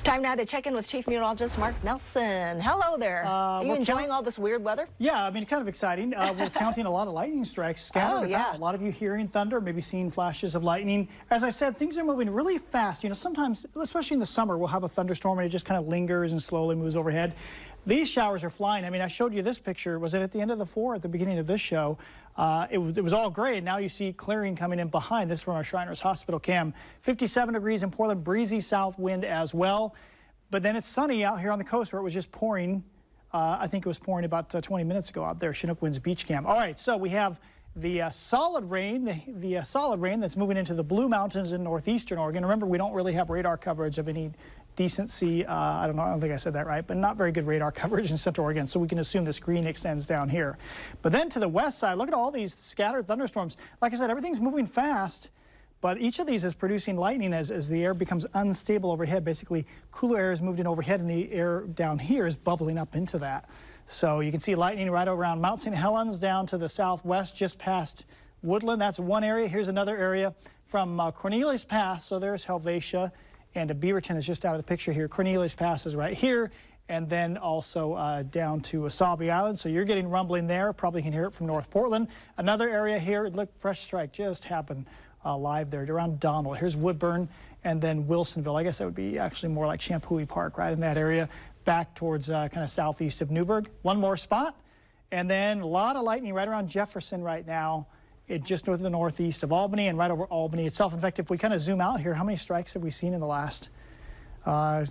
Time now to check in with Chief Meteorologist Mark Nelson. Hello there. Are you enjoying all this weird weather? Yeah, I mean, kind of exciting. We're counting a lot of lightning strikes scattered about. A lot of you hearing thunder, maybe seeing flashes of lightning. As I said, things are moving really fast. You know, sometimes, especially in the summer, we'll have a thunderstorm and it just kind of lingers and slowly moves overhead. These showers are flying. I mean, I showed you this picture. Was it at the end of the 4 at the beginning of this show? It was all gray, and now you see clearing coming in behind. This is from our Shriners Hospital cam. 57 degrees in Portland, breezy south wind as well. But then it's sunny out here on the coast where it was just pouring. I think it was pouring about 20 minutes ago out there, Chinook Winds Beach Cam. All right, so we have the solid rain, the solid rain that's moving into the Blue Mountains in northeastern Oregon. Remember, we don't really have radar coverage of any decency. I don't think I said that right, but not very good radar coverage in Central Oregon, so we can assume this green extends down here. But then to the west side, look at all these scattered thunderstorms. Like I said, everything's moving fast, but each of these is producing lightning as the air becomes unstable overhead. Basically, cooler air is moved in overhead, and the air down here is bubbling up into that. So you can see lightning right around Mount St. Helens down to the southwest, just past Woodland. That's one area. Here's another area from Cornelius Pass. So there's Helvetia, and Beaverton is just out of the picture here. Cornelius Pass is right here, and then also down to Sauvie Island. So you're getting rumbling there. Probably can hear it from North Portland. Another area here, look, fresh strike just happened live there around Donald. Here's Woodburn, and then Wilsonville. I guess that would be actually more like Champoeg Park, right in that area, back towards kind of southeast of Newburgh. One more spot, and then a lot of lightning right around Jefferson right now, just north of the northeast of Albany and right over Albany itself. In fact, if we kind of zoom out here, how many strikes have we seen in the last, I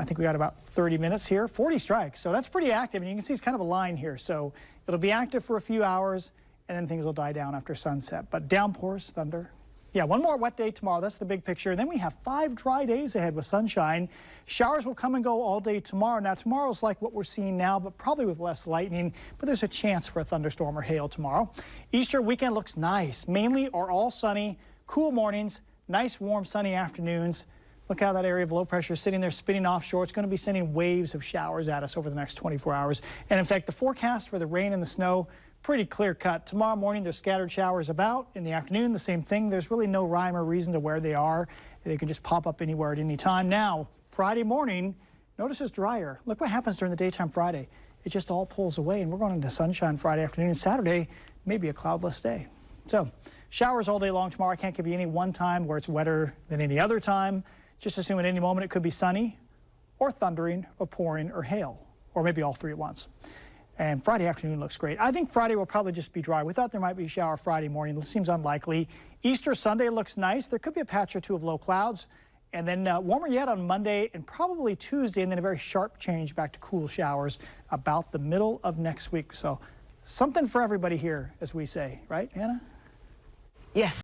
think we got about 30 minutes here, 40 strikes. So that's pretty active, and you can see it's kind of a line here. So it'll be active for a few hours, and then things will die down after sunset. But downpours, thunder. Yeah, one more wet day tomorrow. That's the big picture. And then we have 5 dry days ahead with sunshine. Showers will come and go all day tomorrow. Now, tomorrow's like what we're seeing now, but probably with less lightning. But there's a chance for a thunderstorm or hail tomorrow. Easter weekend looks nice. Mainly or all sunny, cool mornings, nice warm sunny afternoons. Look how that area of low pressure is sitting there spinning offshore. It's going to be sending waves of showers at us over the next 24 hours. And in fact, the forecast for the rain and the snow, pretty clear cut. Tomorrow morning, there's scattered showers about. In the afternoon, the same thing. There's really no rhyme or reason to where they are. They can just pop up anywhere at any time. Now, Friday morning, notice it's drier. Look what happens during the daytime Friday. It just all pulls away, and we're going into sunshine Friday afternoon. And Saturday, maybe a cloudless day. So, showers all day long tomorrow. I can't give you any one time where it's wetter than any other time. Just assume at any moment it could be sunny, or thundering, or pouring, or hail, or maybe all three at once. And Friday afternoon looks great. I think Friday will probably just be dry. We thought there might be a shower Friday morning. It seems unlikely. Easter Sunday looks nice. There could be a patch or two of low clouds. And then warmer yet on Monday and probably Tuesday, and then a very sharp change back to cool showers about the middle of next week. So something for everybody here, as we say. Right, Anna? Yes.